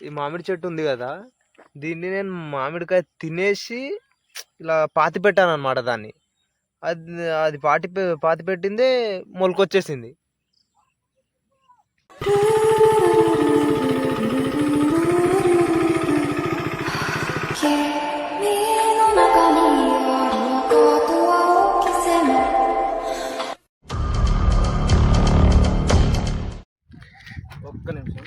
ఈ మామిడి చెట్టు ఉంది కదా, దీన్ని నేను మామిడికాయ తినేసి ఇలా పాతి పెట్టాను అనమాట. దాన్ని అది అది పాతి పెట్టిందే మొలకొచ్చేసింది. ఒక్క నిమిషం,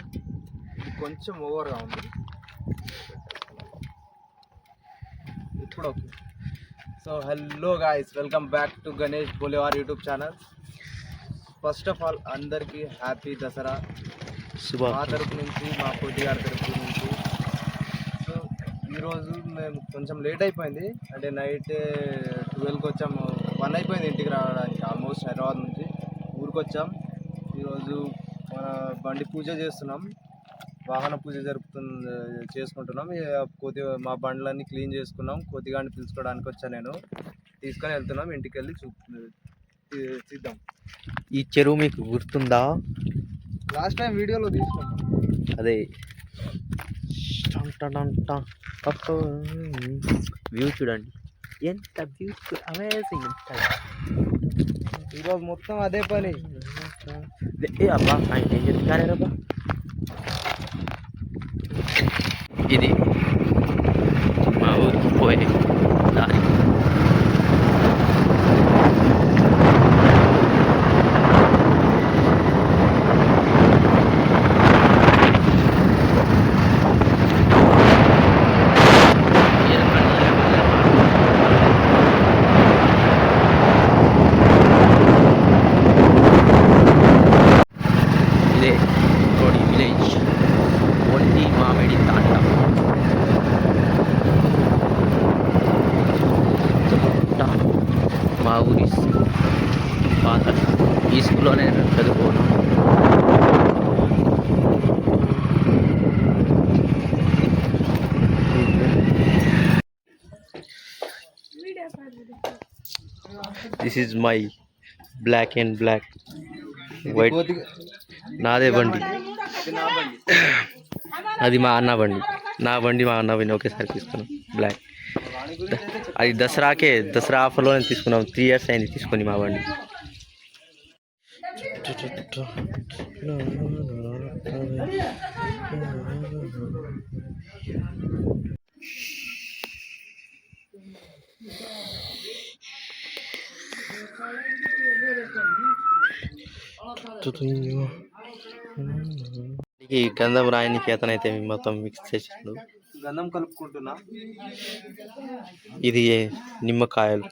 ఇది కొంచెం ఓవర్గా ఉంది. ఇప్పుడు okay. So hello guys, welcome back to Ganesh Bolewar YouTube channel. First of all అందరికీ హ్యాపీ దసరా మా తరపు నుంచి, మా పొట్టి గారి తరపు నుంచి. సో ఈరోజు మేము కొంచెం లేట్ అయిపోయింది, అంటే నైట్ 12కి వచ్చాము. 1 అయిపోయింది ఇంటికి రావడానికి. ఆల్మోస్ట్ హైదరాబాద్ నుంచి ఊరికి వచ్చాం. ఈరోజు మన బండి పూజ చేస్తున్నాం, వాహన పూజ చేసుకుంటున్నాం. మా బండ్లన్నీ క్లీన్ చేసుకున్నాం. కొద్దిగాని పిలుచుకోవడానికి వచ్చాను, నేను తీసుకొని వెళ్తున్నాం. ఇంటికి వెళ్ళి చూద్దాం. ఈ చెరువు మీకు గుర్తుందా? లాస్ట్ టైం వీడియోలో తీసుకున్నాం. అదే వ్యూ చూడండి, ఎంత బ్యూటిఫుల్, అమేజింగ్. ఈరోజు మొత్తం అదే పని. అబ్బా ఆయన ఏం చెప్తారబ్బా. ఇది మా ఊరికి పోయే దారి. ఇదే రోడి విలేజ్, ఓన్లీ మామిడి తాండ. మా ఊరి పాత ఈ స్కూల్లోనే చదువుకున్నాం. This is my black and black white. నాదే బండి, అది మా అన్న బండి. నా బండి మా అన్న బండి ఒకేసారి తీసుకున్నాం బ్లాక్. అది దసరా ఆఫర్లోనే తీసుకున్నాం. 3 years అయింది తీసుకొని మా బండి. ఈ గంధం రాయనికి అతనైతే మొత్తం మిక్స్ చేసాడు. గంధం కలుపుకుంటున్నా. ఇది నిమ్మకాయలు.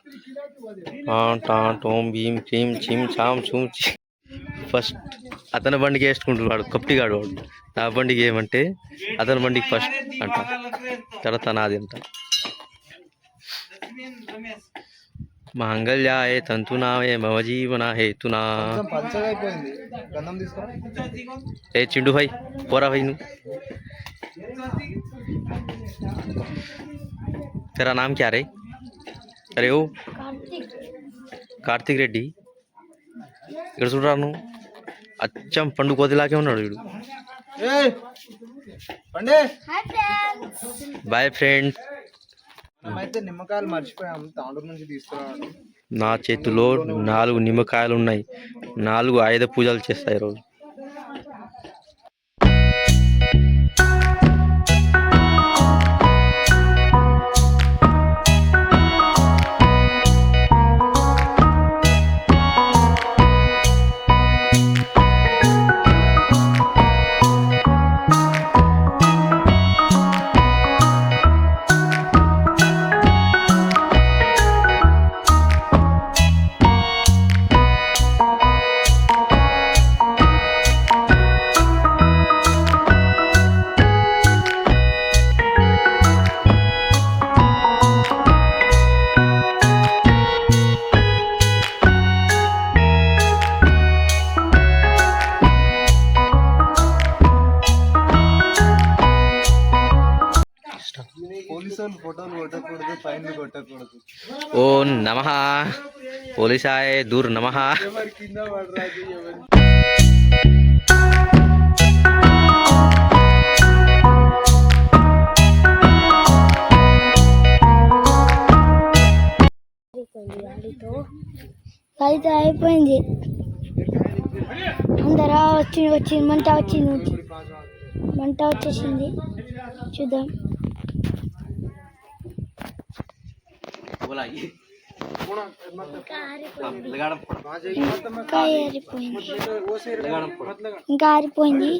టోం భీం క్రీమ్ చిమ్ చామ్ చూమ్. ఫస్ట్ అతని బండికి వేసుకుంటున్నాడు కప్టిగాడు వాడు. నా బండికి ఏమంటే అతని బండికి ఫస్ట్ అంట, తర్వాత నాది అంట. మాంగళ్యాయ తంతునాయ మమ జీవన హేతునా. ఏ చిండు భాయ్, పోరా భాయ్. నువ్వు तेरा नाम क्या रे? अरे ओ కార్తిక్ రెడ్డి. ఇక్కడ చూడరా నువ్వు, అచ్చం పండు కోతిలాగే ఉన్నాడు వీడు. Boy friend. నిమ్మకాయలు మర్చిపోయాం, తాండూరు నుంచి తీసుకురావడం. నా చేతిలో 4 నిమ్మకాయలు ఉన్నాయి. 4 ఆయుధ పూజలు చేస్తాయి రోజు. ఫోటోలు కొట్టకూడదు, ఫైన్లు కొట్టకూడదు. ఓ నమః పోలీసాయ దూర్ నమః. ఎవరి కింద పడరాదు, ఎవరి అయితే అయిపోయింది. అందరా వచ్చింది మంట వచ్చేసింది. చూద్దాం. ఇంకా ఆరిపోయింది.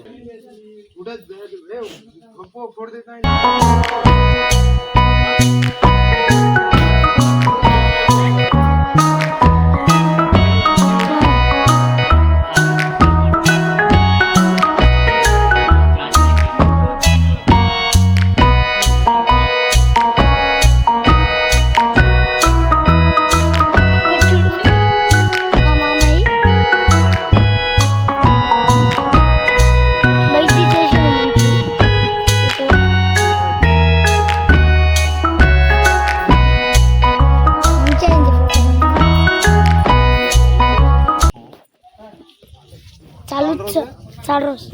చాలా రోజు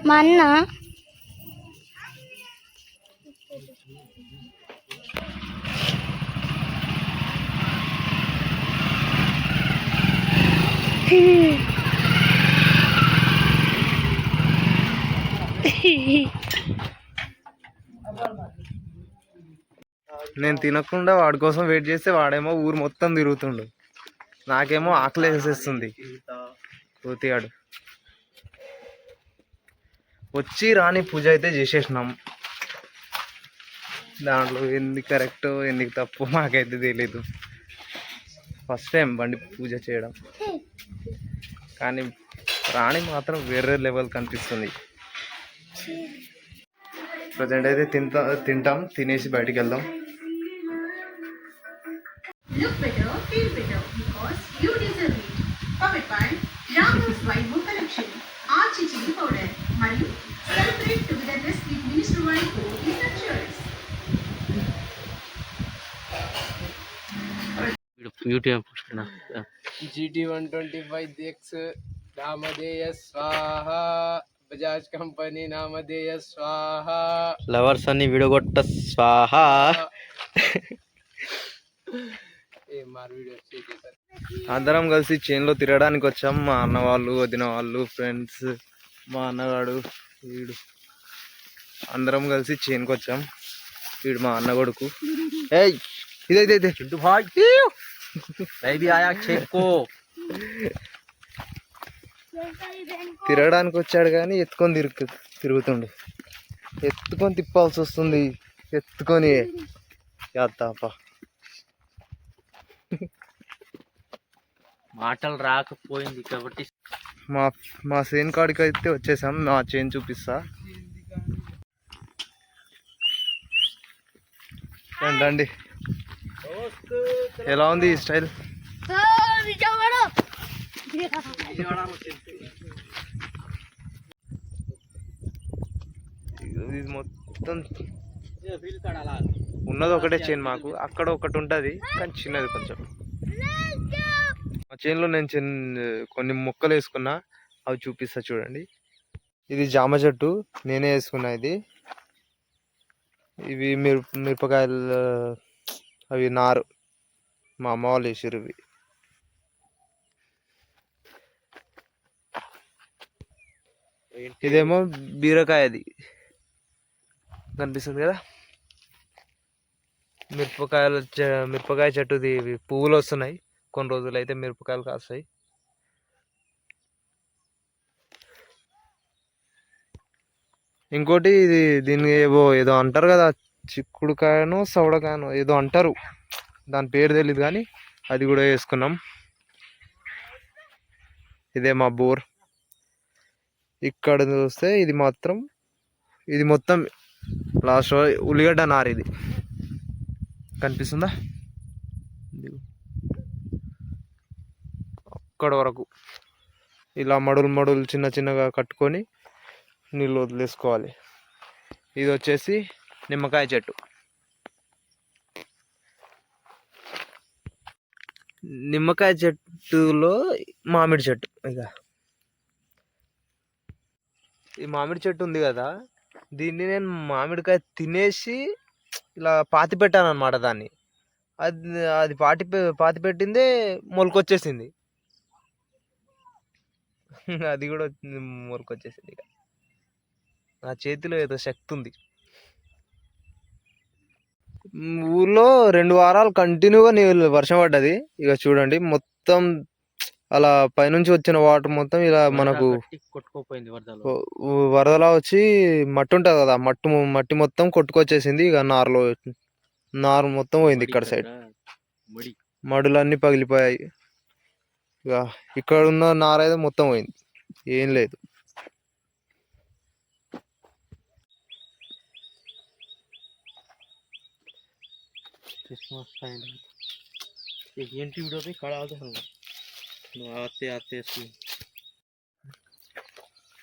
మా అన్న నేను తినకుండా వాడి కోసం వెయిట్ చేస్తే వాడేమో ఊరు మొత్తం తిరుగుతుండు. నాకేమో ఆకలి వేసేస్తుంది. పోతిగాడు వచ్చి రాని పూజ అయితే చేసేసినాం. దాంట్లో ఎందుకు కరెక్ట్ ఎందుకు తప్పు మాకైతే తెలీదు. ఫస్ట్ టైం బండి పూజ చేయడం, కానీ రాణి మాత్రం వేరే లెవెల్ కనిపిస్తుంది. ప్రజెంట్ అయితే తింటాం, తినేసి బయటికి వెళ్దాం. Look better, feel better, because you deserve it. Powered by Ramos White Book Collection, Archie Chili Powder, మరియు celebrate togetherness with Minister White Book Essentials. YouTube GT 125DX నామధేయ స్వాహ, బజాజ్ కంపెనీ నామధేయ స్వాహ. లవర్స్ అన్ని విడగొట్ట స్వాహ. అందరం కలిసి చేన్లో తిరగడానికి వచ్చాం. మా అన్న వాళ్ళు, వదిన వాళ్ళు, ఫ్రెండ్స్, మా అన్నగాడు, వీడు అందరం కలిసి చేనుకి వచ్చాం. వీడు మా అన్న కొడుకు. ఏయ్ ఇదైతే తిరగడానికి వచ్చాడు కానీ ఎత్తుకొని తిరుగుతుండు. ఎత్తుకొని తిప్పాల్సి వస్తుంది. ఎత్తుకొని యాత్తాప మాటలు రాకపోయింది కాబట్టి మా చేను కాడికి అయితే వచ్చేసాం. మా చేను చూపిస్తా రండి. ఎలా ఉంది ఈ స్టైల్? ఇది మొత్తం ఉన్నది ఒకటే చేను మాకు. అక్కడ ఒకటి ఉంటుంది కానీ చిన్నది కొంచెం. మా చేనులో నేను కొన్ని మొక్కలు వేసుకున్నా, అవి చూపిస్తా చూడండి. ఇది జామ చెట్టు నేనే వేసుకున్నా. ఇవి మిరపకాయలు, అవి నారు మా అమ్మ వాళ్ళు వేసారు. ఇదేమో బీరకాయ, అది కనిపిస్తుంది కదా, మిరపకాయ చెట్టుది. పువ్వులు వస్తున్నాయి, కొన్ని రోజులు అయితే మిరపకాయలు కాస్తాయి. ఇంకోటి దీన్ని ఏదో అంటారు కదా, చిక్కుడుకాయనో సౌడకాయనో ఏదో అంటారు, దాని పేరు తెలియదు కానీ అది కూడా వేసుకున్నాం. ఇదే మా బోర్. ఇక్కడ చూస్తే ఇది మొత్తం లాస్ట్ ఉల్లిగడ్డ నారు. ఇది కనిపిస్తుందా? అక్కడ వరకు ఇలా మడులు చిన్న చిన్నగా కట్టుకొని నీళ్ళు వదిలేసుకోవాలి. ఇది వచ్చేసి నిమ్మకాయ చెట్టు. నిమ్మకాయ చెట్టులో మామిడి చెట్టు. ఇక ఈ మామిడి చెట్టు ఉంది కదా, దీన్ని నేను మామిడికాయ తినేసి ఇలా పాతి పెట్టాను అనమాట. దాన్ని అది అది పాతి పెట్టిందే మొలకొచ్చేసింది. అది కూడా మొలకొచ్చేసింది. ఇక నా చేతిలో ఏదో శక్తి ఉంది. ఊర్లో 2 వారాలు కంటిన్యూగా నీళ్ళు వర్షం పడ్డది. ఇక చూడండి మొత్తం అలా పైనుంచి వచ్చిన వాటర్ మొత్తం ఇలా మనకు కొట్టుకోపోయింది వరదలో. వరదలా వచ్చి మట్టి ఉంటుంది కదా, మట్టి మొత్తం కొట్టుకొచ్చేసింది. ఇక నారు మొత్తం పోయింది. ఇక్కడ సైడ్ మడులన్నీ పగిలిపోయాయి. ఇక ఇక్కడ ఉన్న నార అయితే మొత్తం పోయింది, ఏం లేదు. ఏంటి వీడియో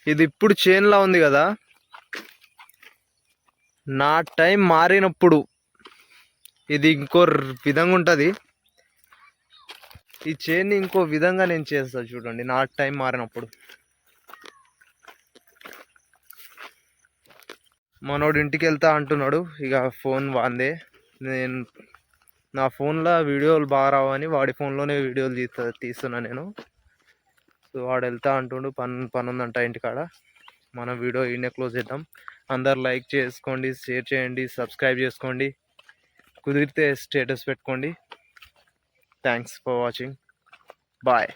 ఇది ఇప్పుడు చేన్లా ఉంది కదా, నా టైం మారినప్పుడు ఇది ఇంకో విధంగా ఉంటుంది. ఈ చేన్ని ఇంకో విధంగా నేను చేస్తాను చూడండి, నా టైం మారినప్పుడు. మనోడు ఇంటికి వెళ్తా అంటున్నాడు. ఇక ఫోన్ వాందే, నేను నా ఫోన్లో వీడియోలు బాగా రావని వాడి ఫోన్లోనే వీడియోలు తీస్తున్నా నేను. సో వాడు వెళ్తా అంటుండు, పని ఉందంట ఇంటికాడ. మనం వీడియో ఈయనే క్లోజ్ చేద్దాం. అందరు లైక్ చేసుకోండి, షేర్ చేయండి, సబ్స్క్రైబ్ చేసుకోండి, కుదిరితే స్టేటస్ పెట్టుకోండి. Thanks for watching. బాయ్.